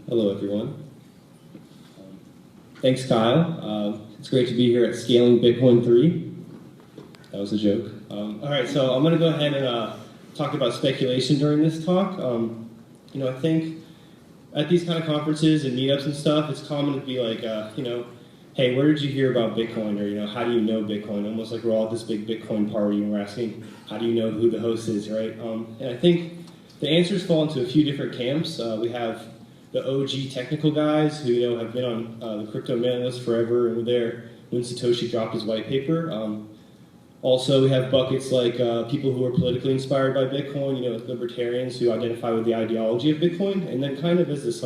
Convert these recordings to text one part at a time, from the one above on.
Hello, everyone. Thanks, Kyle. It's great to be here at Scaling Bitcoin 3. That was a joke. All right, so I'm going to go ahead and talk about speculation during this talk. I think at these kind of conferences and meetups and stuff, it's common to be like, hey, where did you hear about Bitcoin? Or, how do you know Bitcoin? Almost like we're all at this big Bitcoin party and we're asking, how do you know who the host is, right? And I think the answers fall into a few different camps. We have the OG technical guys who have been on the crypto mailing list forever and were there when Satoshi dropped his white paper. Also, we have buckets like people who are politically inspired by Bitcoin, libertarians who identify with the ideology of Bitcoin, and then kind of as this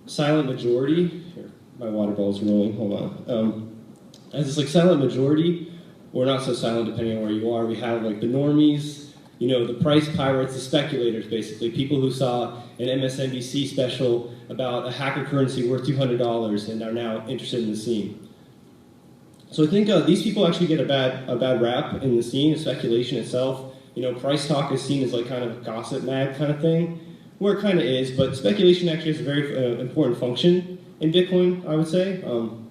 silent majority. Here, my water ball is rolling. Hold on. As this silent majority, or not so silent depending on where you are, we have the normies. The price pirates, the speculators, basically, people who saw an MSNBC special about a hacker currency worth $200 and are now interested in the scene. So I think these people actually get a bad rap in the scene of speculation itself. Price talk is seen as kind of a gossip mag kind of thing, where it kind of is, but speculation actually has a very important function in Bitcoin, I would say.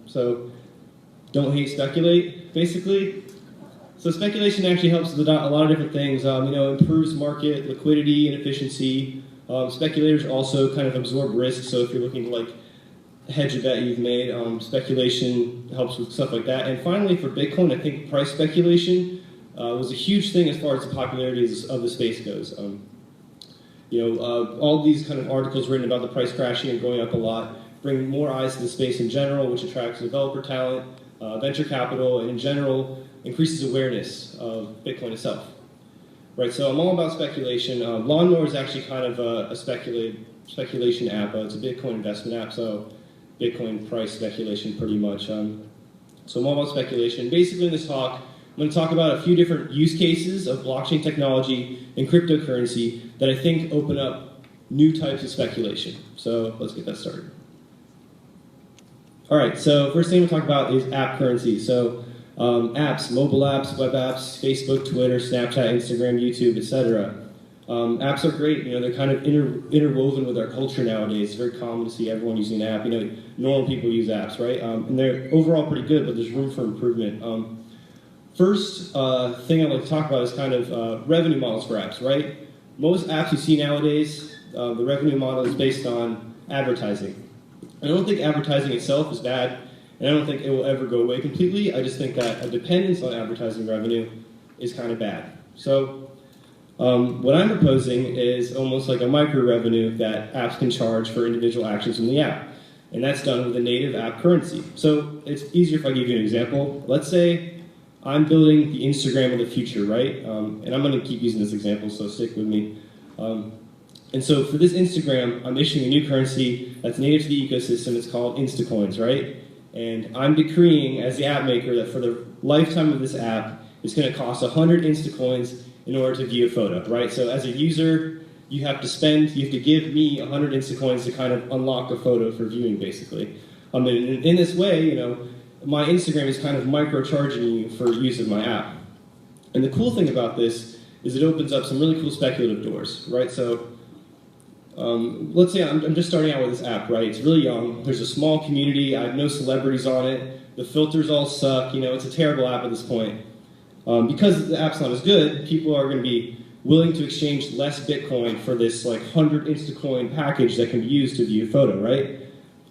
So don't hate, speculate, basically. So speculation actually helps with a lot of different things. Improves market liquidity and efficiency. Speculators also kind of absorb risk. So if you're looking to hedge a bet you've made, speculation helps with stuff like that. And finally, for Bitcoin, I think price speculation was a huge thing as far as the popularity of the space goes. All these kind of articles written about the price crashing and going up a lot bring more eyes to the space in general, which attracts developer talent, venture capital, and in general increases awareness of Bitcoin itself. Right, so I'm all about speculation. Lawnmower is actually kind of a speculation app. It's a Bitcoin investment app, so Bitcoin price speculation pretty much. So I'm all about speculation. Basically in this talk, I'm going to talk about a few different use cases of blockchain technology and cryptocurrency that I think open up new types of speculation. So let's get that started. All right, so first thing we'll talk about is app currency. So apps, mobile apps, web apps, Facebook, Twitter, Snapchat, Instagram, YouTube, etc. Apps are great. They're kind of interwoven with our culture nowadays. It's very common to see everyone using an app. Normal people use apps, right? And they're overall pretty good, but there's room for improvement. First thing I'd like to talk about is kind of revenue models for apps, right? Most apps you see nowadays, the revenue model is based on advertising. I don't think advertising itself is bad. And I don't think it will ever go away completely. I just think that a dependence on advertising revenue is kind of bad. So what I'm proposing is almost like a micro revenue that apps can charge for individual actions in the app. And that's done with a native app currency. So it's easier if I give you an example. Let's say I'm building the Instagram of the future, right? And I'm going to keep using this example, so stick with me. And so for this Instagram, I'm issuing a new currency that's native to the ecosystem. It's called Instacoins, right? And I'm decreeing, as the app maker, that for the lifetime of this app, it's going to cost 100 Instacoins in order to view a photo, right? So as a user, you have to give me 100 Instacoins to kind of unlock a photo for viewing, basically. And in this way, my Instagram is kind of microcharging you for use of my app. And the cool thing about this is it opens up some really cool speculative doors, right? So let's say I'm just starting out with this app, right? It's really young. There's a small community. I have no celebrities on it. The filters all suck. It's a terrible app at this point. Because the app's not as good, people are going to be willing to exchange less Bitcoin for this 100 Instacoin package that can be used to view a photo, right?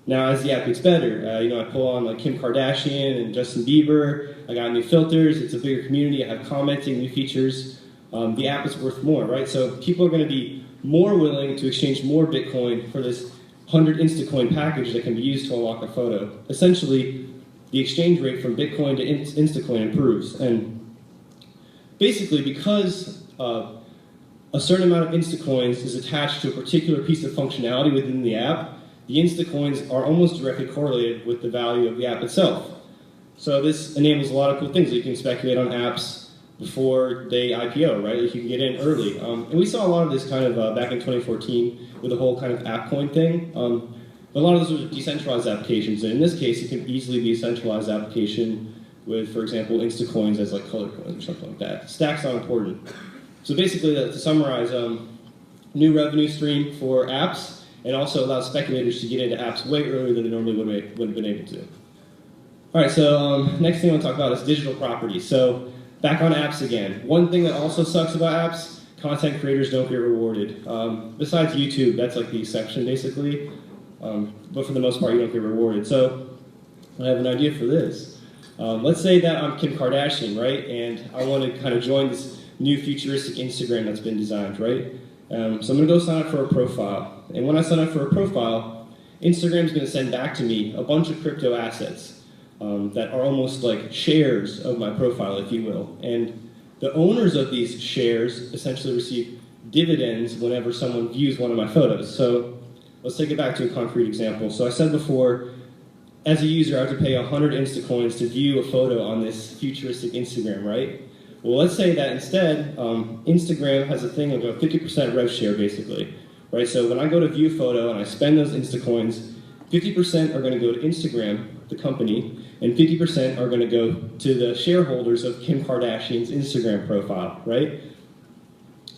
Now, as the app gets better, I pull on Kim Kardashian and Justin Bieber. I got new filters. It's a bigger community. I have commenting, new features. The app is worth more, right? So people are going to be more willing to exchange more Bitcoin for this 100 Instacoin package that can be used to unlock a photo. Essentially, the exchange rate from Bitcoin to Instacoin improves. And basically, because a certain amount of Instacoins is attached to a particular piece of functionality within the app, the Instacoins are almost directly correlated with the value of the app itself. So this enables a lot of cool things. You can speculate on apps before they IPO, right? You can get in early. And we saw a lot of this kind of back in 2014 with the whole kind of AppCoin thing. But a lot of those were decentralized applications. And in this case, it can easily be a centralized application with, for example, Instacoins as color coins or something like that. Stacks not important. So basically, to summarize, new revenue stream for apps and also allows speculators to get into apps way earlier than they normally would have been able to. All right, so next thing I want to talk about is digital properties. So back on apps again. One thing that also sucks about apps, content creators don't get rewarded. Besides YouTube, that's like the exception basically, but for the most part you don't get rewarded. So I have an idea for this. Let's say that I'm Kim Kardashian, right? And I want to kind of join this new futuristic Instagram that's been designed, right? So I'm going to go sign up for a profile. And when I sign up for a profile, Instagram's going to send back to me a bunch of crypto assets that are almost like shares of my profile, if you will. And the owners of these shares essentially receive dividends whenever someone views one of my photos. So let's take it back to a concrete example. So I said before, as a user, I have to pay 100 Instacoins to view a photo on this futuristic Instagram, right? Well, let's say that instead, Instagram has a thing of a 50% rev share, basically, right? So when I go to view a photo and I spend those Instacoins, 50% are going to go to Instagram, the company, and 50% are going to go to the shareholders of Kim Kardashian's Instagram profile, right?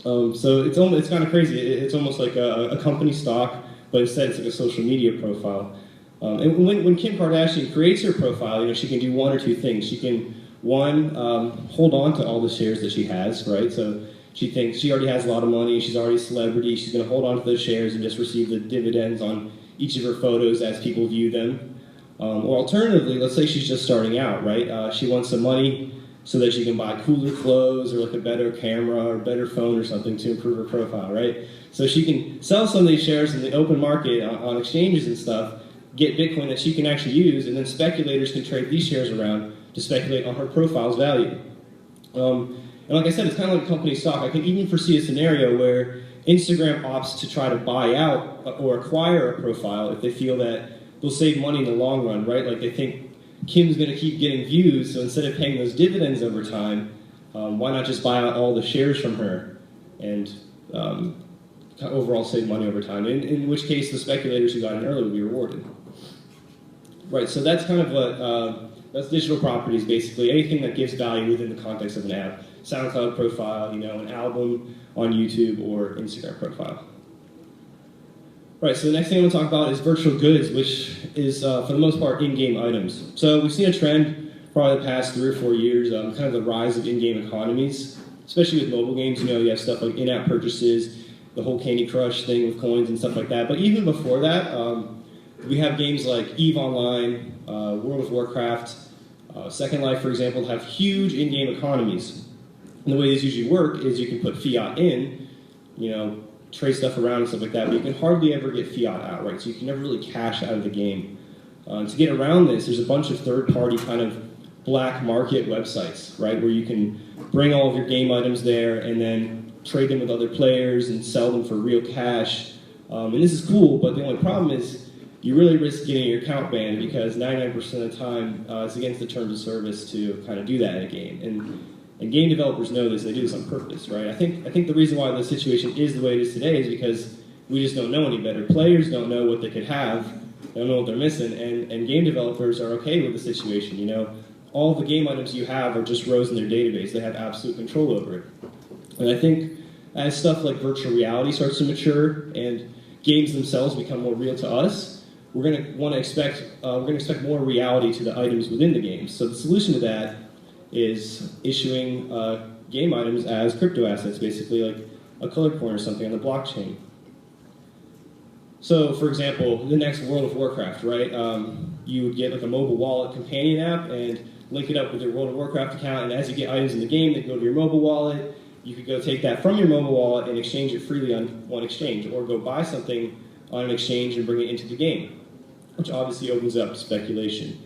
So it's kind of crazy. It's almost like a company stock, but instead it's like a social media profile. And when Kim Kardashian creates her profile, she can do one or two things. She can, one, hold on to all the shares that she has, right? So she thinks she already has a lot of money, she's already a celebrity, she's going to hold on to those shares and just receive the dividends on each of her photos as people view them. Or alternatively, let's say she's just starting out, right? She wants some money so that she can buy cooler clothes or like a better camera or better phone or something to improve her profile, right? So she can sell some of these shares in the open market on exchanges and stuff, get Bitcoin that she can actually use, and then speculators can trade these shares around to speculate on her profile's value. And like I said, it's kind of like company stock. I can even foresee a scenario where Instagram opts to try to buy out or acquire a profile if they feel that they'll save money in the long run, right? Like they think Kim's going to keep getting views, so instead of paying those dividends over time, why not just buy out all the shares from her and overall save money over time, in which case the speculators who got in early would be rewarded. Right, so that's kind of what, that's digital properties basically, anything that gives value within the context of an app. SoundCloud profile, an album on YouTube or Instagram profile. Right, so the next thing I'm going to talk about is virtual goods, which is, for the most part, in-game items. So we've seen a trend probably the past 3 or 4 years, kind of the rise of in-game economies, especially with mobile games. You have stuff like in-app purchases, the whole Candy Crush thing with coins and stuff like that. But even before that, we have games like EVE Online, World of Warcraft, Second Life, for example, have huge in-game economies. And the way these usually work is you can put fiat in, trade stuff around and stuff like that, but you can hardly ever get fiat out, right? So you can never really cash out of the game. To get around this, there's a bunch of third-party kind of black market websites, right, where you can bring all of your game items there and then trade them with other players and sell them for real cash. And this is cool, but the only problem is you really risk getting your account banned because 99% of the time it's against the terms of service to kind of do that in a game. And game developers know this, they do this on purpose, right? I think the reason why the situation is the way it is today is because we just don't know any better. Players don't know what they could have, they don't know what they're missing, and game developers are okay with the situation, All the game items you have are just rows in their database. They have absolute control over it. And I think as stuff like virtual reality starts to mature and games themselves become more real to us, we're going to expect more reality to the items within the games. So the solution to that is issuing game items as crypto assets, basically like a color coin or something on the blockchain. So, for example, the next World of Warcraft, right? You would get like a mobile wallet companion app and link it up with your World of Warcraft account, and as you get items in the game that go to your mobile wallet, you could go take that from your mobile wallet and exchange it freely on one exchange, or go buy something on an exchange and bring it into the game, which obviously opens up speculation.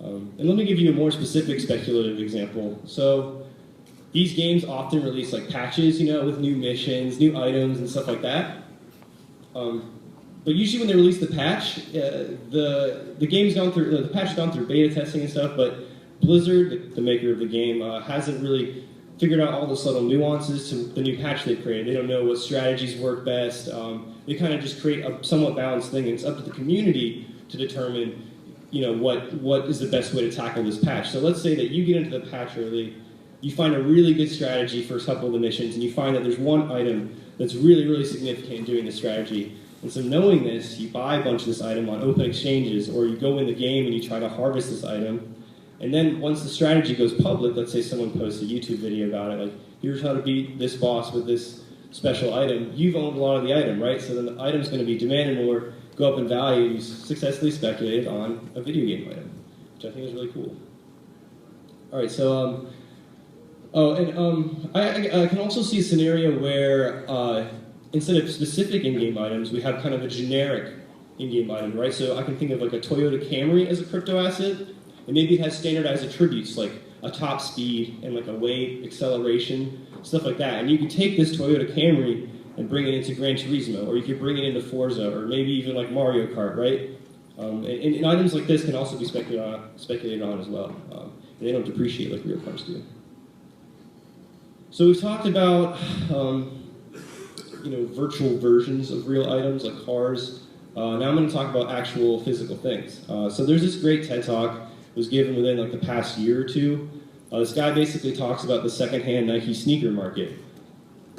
And let me give you a more specific speculative example. So these games often release like patches, with new missions, new items, and stuff like that. But usually when they release the patch, the game's gone through, the patch has gone through beta testing and stuff, but Blizzard, the maker of the game, hasn't really figured out all the subtle nuances to the new patch they created. They don't know what strategies work best. They kind of just create a somewhat balanced thing, and it's up to the community to determine what is the best way to tackle this patch. So let's say that you get into the patch early, you find a really good strategy for a couple of the missions, and you find that there's one item that's really, really significant in doing the strategy. And so knowing this, you buy a bunch of this item on open exchanges, or you go in the game and you try to harvest this item. And then once the strategy goes public, let's say someone posts a YouTube video about it, like, here's how to beat this boss with this special item. You've owned a lot of the item, right? So then the item's going to be demanded more, go up in value, and you successfully speculated on a video game item, which I think is really cool. All right, so, I can also see a scenario where instead of specific in-game items, we have kind of a generic in-game item, right? So I can think of like a Toyota Camry as a crypto asset, and maybe it has standardized attributes like a top speed and like a weight, acceleration, stuff like that. And you can take this Toyota Camry and bring it into Gran Turismo, or you could bring it into Forza, or maybe even like Mario Kart, right? And items like this can also be speculated on as well. They don't depreciate like real cars do. So we've talked about virtual versions of real items like cars. Now I'm going to talk about actual physical things. So there's this great TED Talk. It was given within like the past year or two. This guy basically talks about the secondhand Nike sneaker market.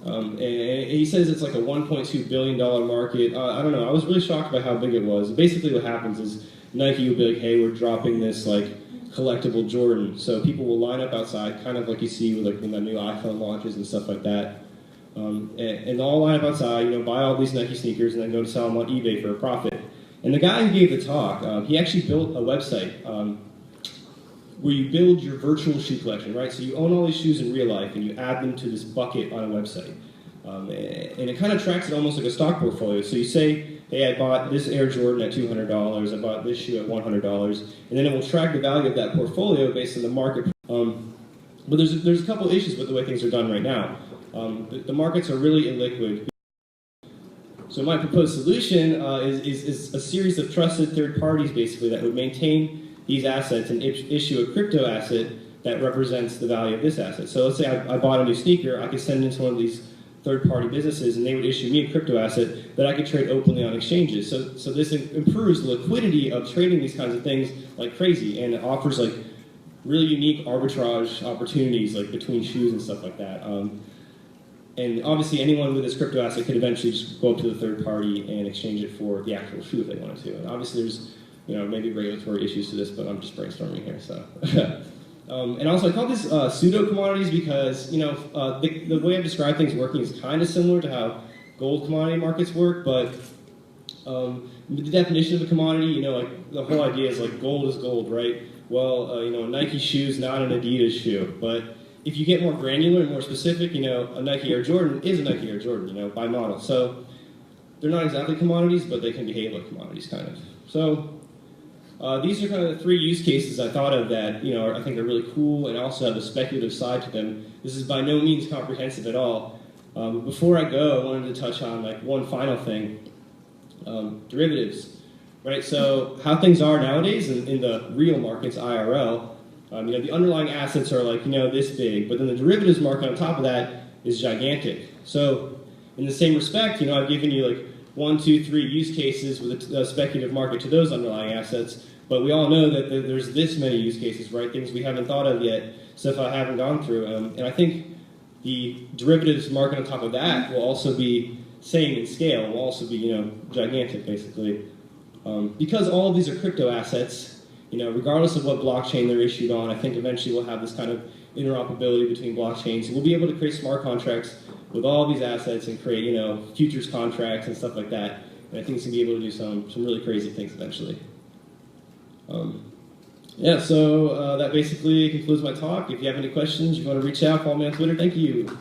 And he says it's like a $1.2 billion market. I don't know, I was really shocked by how big it was. Basically what happens is Nike will be like, hey, we're dropping this like collectible Jordan. So people will line up outside, kind of like you see with like when the new iPhone launches and stuff like that. And they'll all line up outside, buy all these Nike sneakers and then go to sell them on eBay for a profit. And the guy who gave the talk, he actually built a website where you build your virtual shoe collection, right? So you own all these shoes in real life and you add them to this bucket on a website. And it kind of tracks it almost like a stock portfolio. So you say, hey, I bought this Air Jordan at $200, I bought this shoe at $100, and then it will track the value of that portfolio based on the market. But there's a couple issues with the way things are done right now. The markets are really illiquid. So my proposed solution is a series of trusted third parties, basically, that would maintain these assets and issue a crypto asset that represents the value of this asset. So let's say I bought a new sneaker, I could send it to one of these third-party businesses, and they would issue me a crypto asset that I could trade openly on exchanges. So this improves the liquidity of trading these kinds of things like crazy, and it offers like really unique arbitrage opportunities like between shoes and stuff like that. And obviously anyone with this crypto asset could eventually just go up to the third party and exchange it for the actual shoe if they wanted to. And obviously there's maybe regulatory issues to this, but I'm just brainstorming here, so. And also I call this pseudo-commodities because, the way I've described things working is kind of similar to how gold commodity markets work, but the definition of a commodity, like the whole idea is like gold is gold, right? Well, a Nike shoe is not an Adidas shoe, but if you get more granular and more specific, a Nike Air Jordan is a Nike Air Jordan, by model. So they're not exactly commodities, but they can behave like commodities, kind of. So these are kind of the three use cases I thought of that, I think are really cool and also have a speculative side to them. This is by no means comprehensive at all. Before I go, I wanted to touch on like one final thing, derivatives, right? So how things are nowadays in the real markets, IRL, the underlying assets are like, this big, but then the derivatives market on top of that is gigantic. So in the same respect, I've given you like 1, 2, 3 use cases with a speculative market to those underlying assets, but we all know that there's this many use cases, right? Things we haven't thought of yet, stuff I haven't gone through, and I think the derivatives market on top of that will also be same in scale, will also be, gigantic, basically. Because all of these are crypto assets, regardless of what blockchain they're issued on, I think eventually we'll have this kind of interoperability between blockchains. We'll be able to create smart contracts with all these assets and create, futures contracts and stuff like that. And I think it's going to be able to do some really crazy things eventually. So that basically concludes my talk. If you have any questions, you want to reach out, follow me on Twitter. Thank you.